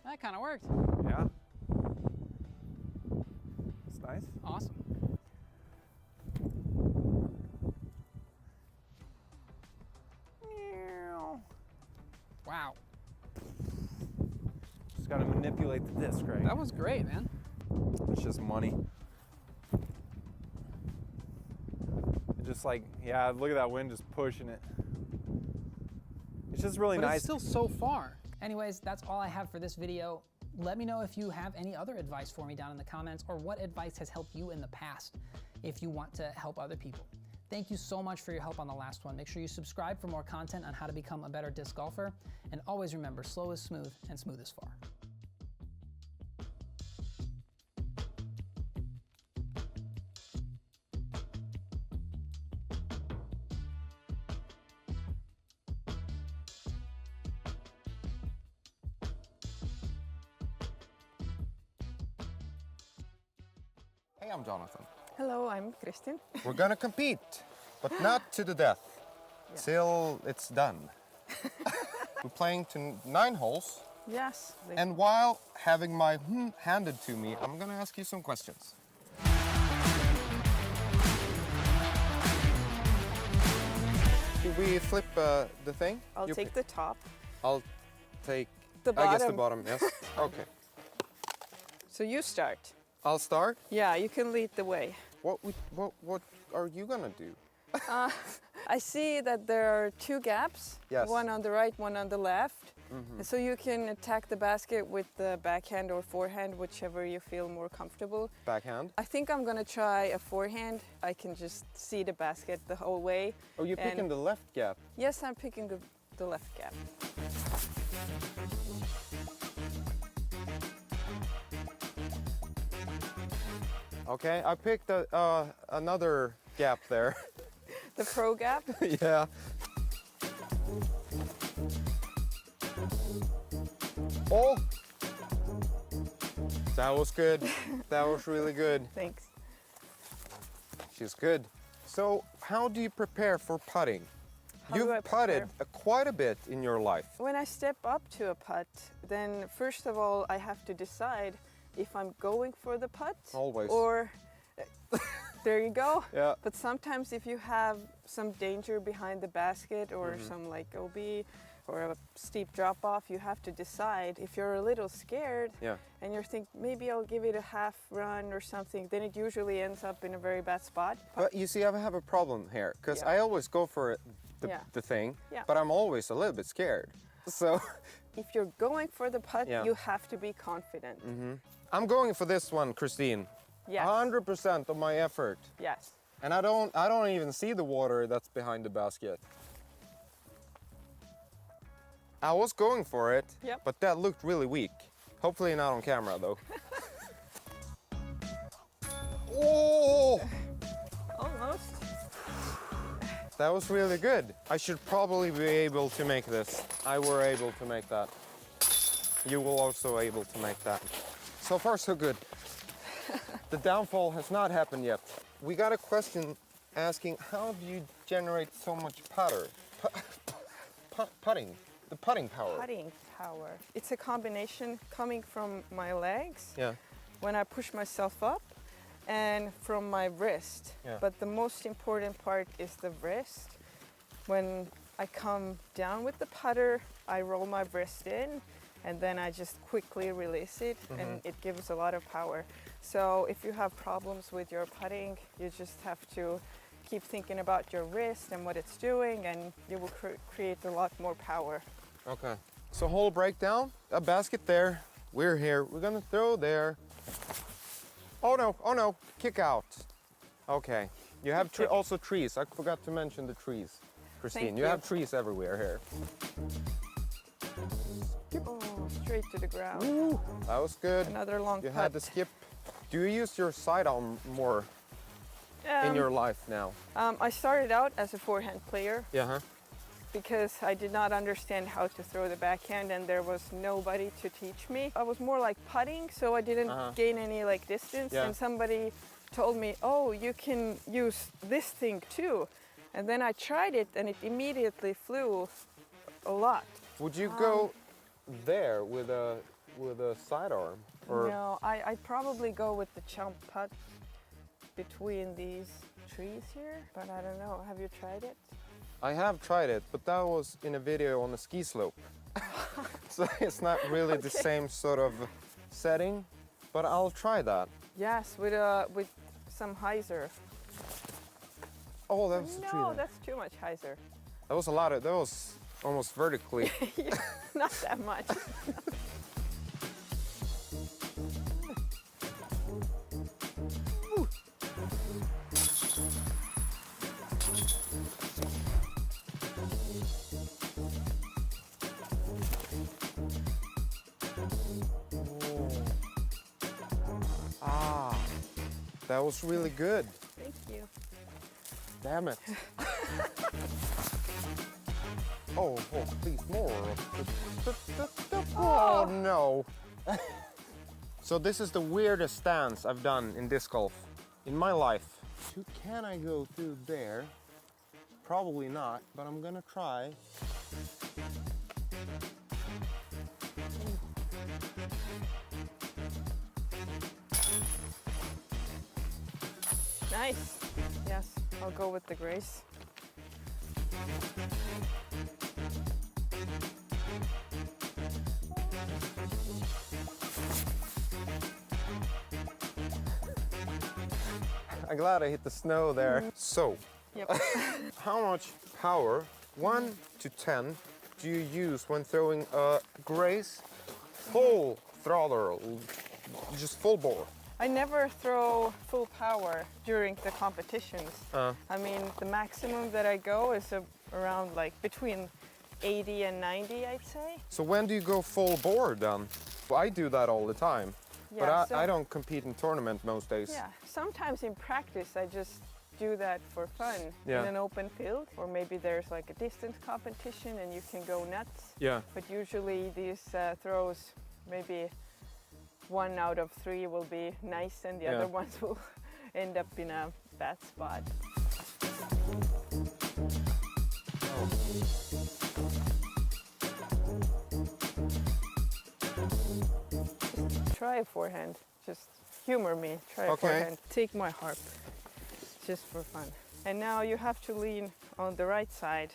That kind of worked. Yeah. It's nice. Awesome. Wow. Just got to manipulate the disc, right? That was great, man. It's just money. It's just like, look at that wind just pushing it. It's just really nice. It's still so far. Anyways, that's all I have for this video. Let me know if you have any other advice for me down in the comments, or what advice has helped you in the past if you want to help other people. Thank you so much for your help on the last one. Make sure you subscribe for more content on how to become a better disc golfer. And always remember, slow is smooth and smooth is far. Hey, I'm Jonathan. Hello, I'm Kristin. We're gonna compete, but not to the death, till it's done. We're playing to 9 holes, Yes. and while having my handed to me, I'm gonna ask you some questions. Should we flip the thing? I'll take the top. I'll take, The I guess the bottom. bottom, yes. Okay. So you start. I'll start. Yeah, you can lead the way. What are you gonna do? I see that there are 2 gaps. Yes. One on the right, one on the left. Mhm. And so you can attack the basket with the backhand or forehand, whichever you feel more comfortable. Backhand? I think I'm gonna try a forehand. I can just see the basket the whole way. Oh, you're And- picking the left gap. Yes, I'm picking the left gap. Okay, I picked another gap there. The pro gap? Yeah. Oh! That was good. That was really good. Thanks. She's good. So, how do you prepare for putting? How do I You've putted quite a bit in your life. When I step up to a putt, then first of all, I have to decide if I'm going for the putt. Always. Or, there you go. Yeah. But sometimes if you have some danger behind the basket or Mhm. some like OB or a steep drop off, you have to decide. If you're a little scared Yeah. and you're thinking, maybe I'll give it a half run or something, then it usually ends up in a very bad spot. But you see, I have a problem here, because Yeah. I always go for it, Yeah. the thing, Yeah. but I'm always a little bit scared. So, If you're going for the putt, Yeah. you have to be confident. I'm going for this one, Christine. Yes. 100% of my effort. Yes. And I don't even see the water that's behind the basket. I was going for it, Yep. but that looked really weak. Hopefully not on camera though. Oh! Almost. That was really good. I should probably be able to make this. I were able to make that. You will also able to make that. So far so good. The downfall has not happened yet. We got a question asking, how do you generate so much putter? Putting. The putting power. Putting power. It's a combination coming from my legs Yeah. when I push myself up and from my wrist. Yeah. But the most important part is the wrist. When I come down with the putter, I roll my wrist in and then I just quickly release it and it gives a lot of power. So if you have problems with your putting, you just have to keep thinking about your wrist and what it's doing, and you will create a lot more power. Okay. So hole breakdown, a basket there. We're here. We're gonna throw there. Oh no, kick out. Okay. You have also trees. I forgot to mention the trees. Christine, Thank you you. have trees everywhere here. Oh, straight to the ground. Ooh, that was good. Another long You putt. had the skip. Do you use your sidearm more in your life now? I started out as a forehand player Yeah, huh? because I did not understand how to throw the backhand and there was nobody to teach me. I was more like putting, so I didn't gain any like distance. Yeah. And somebody told me, oh, you can use this thing too. And then I tried it and it immediately flew a lot. Would you go there with a sidearm? Or No, I'd probably go with the chump putt between these trees here, but I don't know. Have you tried it? I have tried it, but that was in a video on a ski slope. So it's not really the same sort of setting, but I'll try that. Yes, with some hyzer. Oh, that was a tree No, there. that's too much hyzer. That was a lot of, that was almost vertically. Not that much. Ah, that was really good. Thank you. Damn it. Oh, please, more. Oh, no. So this is the weirdest stance I've done in disc golf in my life. Can I go through there? Probably not, but I'm gonna try. Nice. Yes, I'll go with the grace. I'm glad I hit the snow there. So, Yep. how much power, 1 to 10, do you use when throwing a grace full throttle, just full bore? I never throw full power during the competitions. I mean, the maximum that I go is around like between 80 and 90, I'd say. So when do you go full bore then? Well, I do that all the time, Yeah, but I don't compete in tournament most days. Yeah, sometimes in practice I just do that for fun Yeah. in an open field, or maybe there's like a distance competition and you can go nuts. Yeah. But usually these throws, maybe 1 out of 3 will be nice and the Yeah. other ones will end up in a bad spot. Try a forehand. Just humor me. Try a Okay. forehand. Take my harp. Just for fun. And now you have to lean on the right side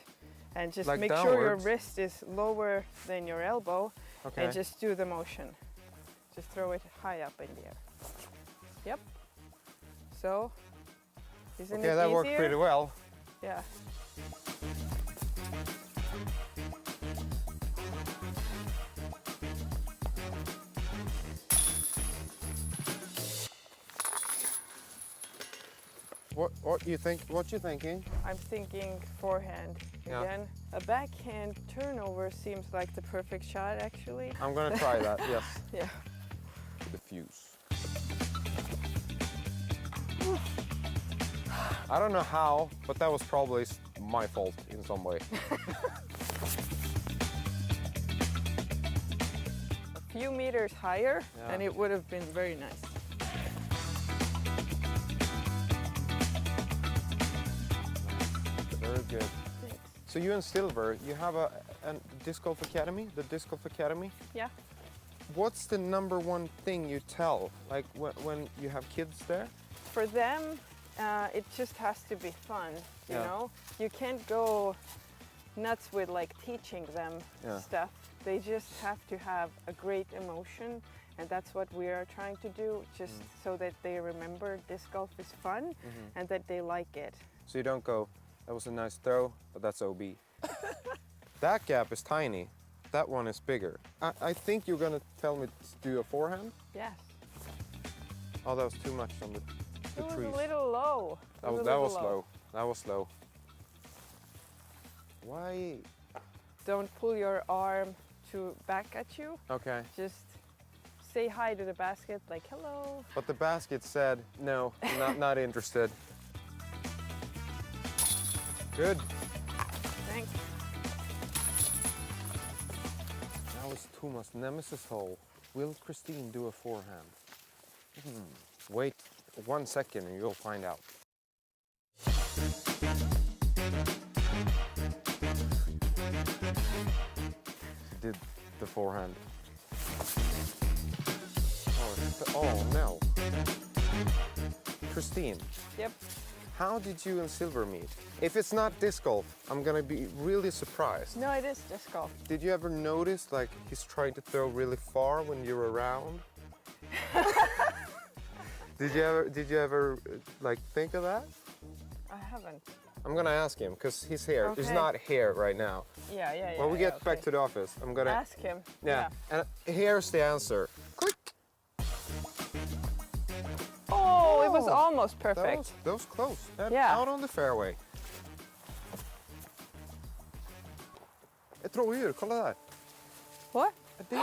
and just Like make sure your downwards? wrist is lower than your elbow. Okay. And just do the motion. Just throw it high up in the air. Yep. So, isn't it Okay, that easier? worked pretty well. Yeah. What you think? What you thinking? I'm thinking forehand Yeah. again. A backhand turnover seems like the perfect shot, actually. I'm gonna try that. Yes. Yeah. The fuse. I don't know how, but that was probably my fault in some way. A few meters higher, Yeah. and it would have been very nice. Very good. So you and Silver, you have a disc golf academy, the disc golf academy. Yeah. What's the #1 thing you tell, like when you have kids there? For them, it just has to be fun, you Yeah. know? You can't go nuts with like teaching them Yeah. stuff. They just have to have a great emotion, and that's what we are trying to do, just so that they remember disc golf is fun and that they like it. So you don't go, that was a nice throw, but that's OB. That gap is tiny. That one is bigger. I think you're gonna tell me to do a forehand? Yes. Oh, that was too much on the It was trees. a little low. It That a was little slow. That was slow. Why? Don't pull your arm back at you. Okay. Just say hi to the basket, like hello. But the basket said, no, not interested. Good. Thanks. That was Thomas' nemesis hole. Will Kristin do a forehand? Wait 1 second and you'll find out. Did the forehand. Oh no. Kristin. Yep. How did you and Silver meet? If it's not disc golf, I'm gonna be really surprised. No, it is disc golf. Did you ever notice like he's trying to throw really far when you're around? Did you ever like think of that? I haven't. I'm gonna ask him because he's here. Okay. He's not here right now. Yeah. When we get back to the office, I'm gonna ask him. Yeah. And here's the answer. Click. Oh, it was almost That perfect. was close. Yeah. Out on the fairway. Ett rådjur, kolla där. What? A deer.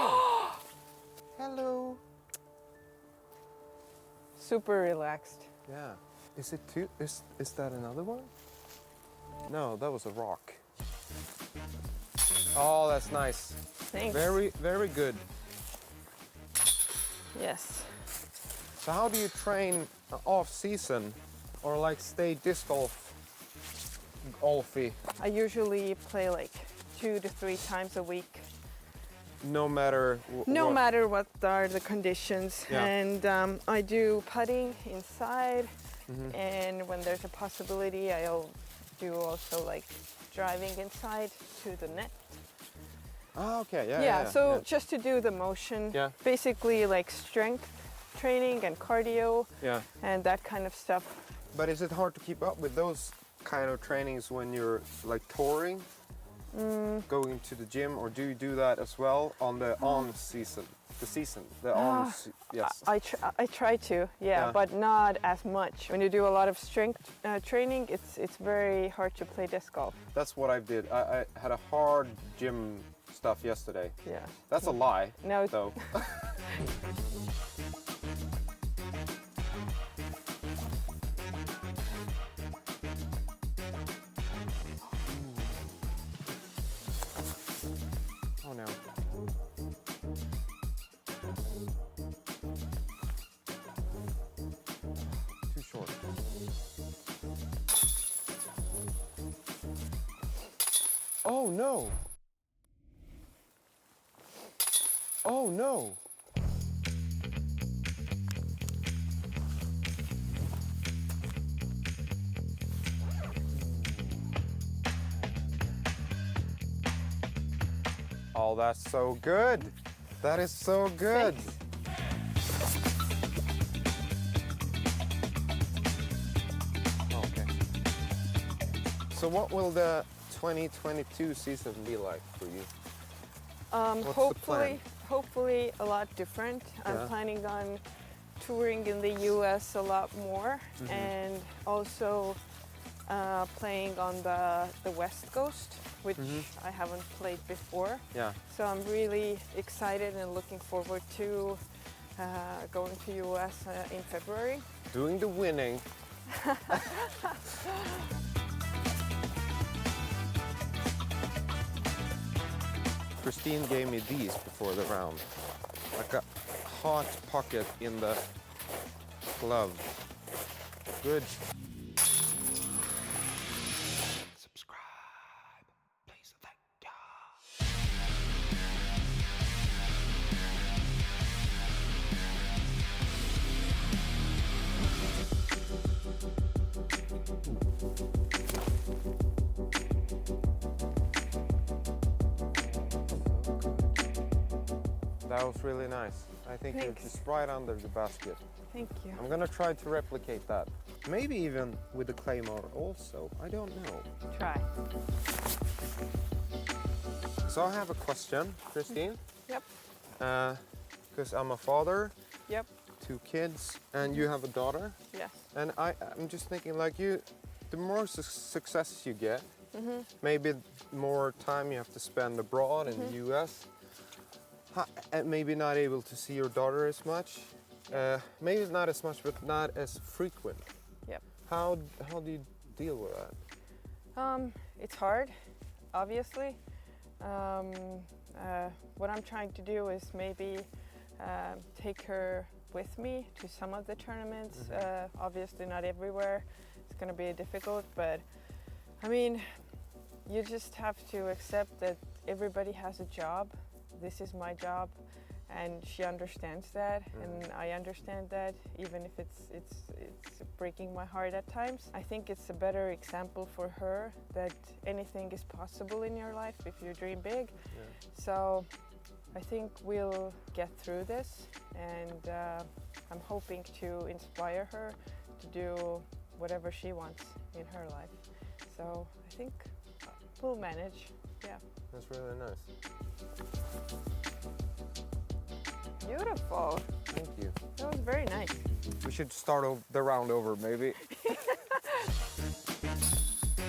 Hello. Super relaxed. Yeah. Is it two? Is that another one? No, that was a rock. Oh, that's nice. Thanks. Very good. Yes. So how do you train off season or like stay disc golfy? I usually play like 2 to 3 times a week. No matter No matter what are the conditions. Yeah. And I do putting inside. And when there's a possibility, I'll do also like driving inside to the net. Oh, okay, yeah. Yeah, so just to do the motion, Yeah. basically like strength training and cardio Yeah. and that kind of stuff. But is it hard to keep up with those kind of trainings when you're like touring? Going to the gym, or do you do that as well on the on season? Yes. I try to, yeah, but not as much. When you do a lot of strength training, it's very hard to play disc golf. That's what I did. I had a hard gym stuff yesterday. Yeah. That's a lie. No. Though. Oh no. Too short. Oh no. Oh no. Oh, that's so good. That is so good. Okay. So what will the 2022 season be like for you? Hopefully a lot different. I'm planning on touring in the US a lot more and also playing on the West Coast, which I haven't played before. Yeah. So I'm really excited and looking forward to going to US in February. Doing the winning. Kristin gave me these before the round. Like a hot pocket in the glove. Good. Subscribe, please. Thank you. That was really nice. I think you're Thanks. just right under the basket. Thank you. I'm gonna try to replicate that. Maybe even with the claymore also. I don't know. Try. So I have a question, Kristin. Yep. Because I'm a father, Yep. 2 kids, and you have a daughter. Yes. And I'm just thinking, like you, the more success you get, maybe more time you have to spend abroad in the US, and maybe not able to see your daughter as much. Maybe not as much, but not as frequent. Yep. How do you deal with that? It's hard, obviously. What I'm trying to do is maybe take her with me to some of the tournaments. Obviously not everywhere. It's going to be difficult, but I mean, you just have to accept that everybody has a job. This is my job, and she understands that, and I understand that, even if it's breaking my heart at times. I think it's a better example for her that anything is possible in your life if you dream big. So I think we'll get through this, and I'm hoping to inspire her to do whatever she wants in her life. So I think we'll manage. Yeah. That's really nice. Beautiful. Thank you. That was very nice. We should start the round over, maybe.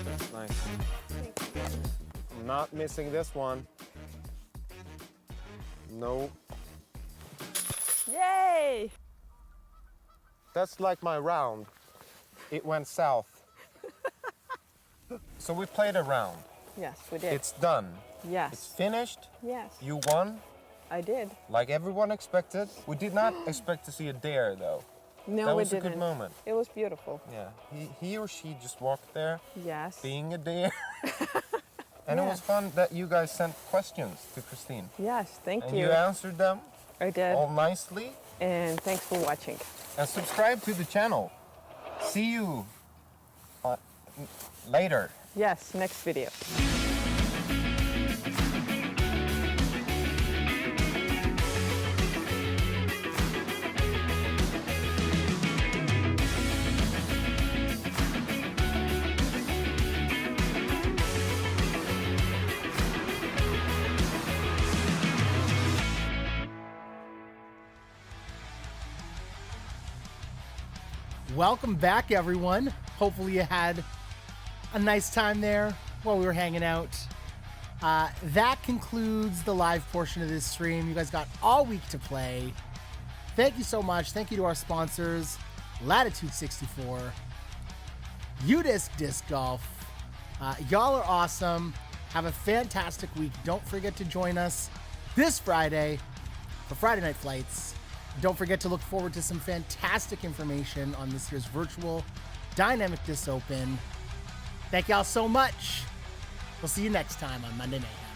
That's nice. I'm not missing this one. No. Yay! That's like my round. It went south. So we played a round. Yes, we did. It's done. Yes. It's finished. Yes. You won. I did. Like everyone expected. We did not expect to see a dare, though. No, that we was didn't. a good moment. It was beautiful. Yeah. He or she just walked there. Yes. Being a dare. And Yeah. it was fun that you guys sent questions to Kristin. Yes, thank And you. you answered them I did. all nicely. And thanks for watching. And subscribe to the channel. See you later. Yes, next video. Welcome back, everyone. Hopefully you had a nice time there while we were hanging out. That concludes the live portion of this stream. You guys got all week to play. Thank you so much. Thank you to our sponsors, Latitude 64, UDisc Disc Golf. Y'all are awesome. Have a fantastic week. Don't forget to join us this Friday for Friday Night Flights. Don't forget to look forward to some fantastic information on this year's virtual Dynamic Disc Open. Thank y'all so much. We'll see you next time on Monday Mayhem.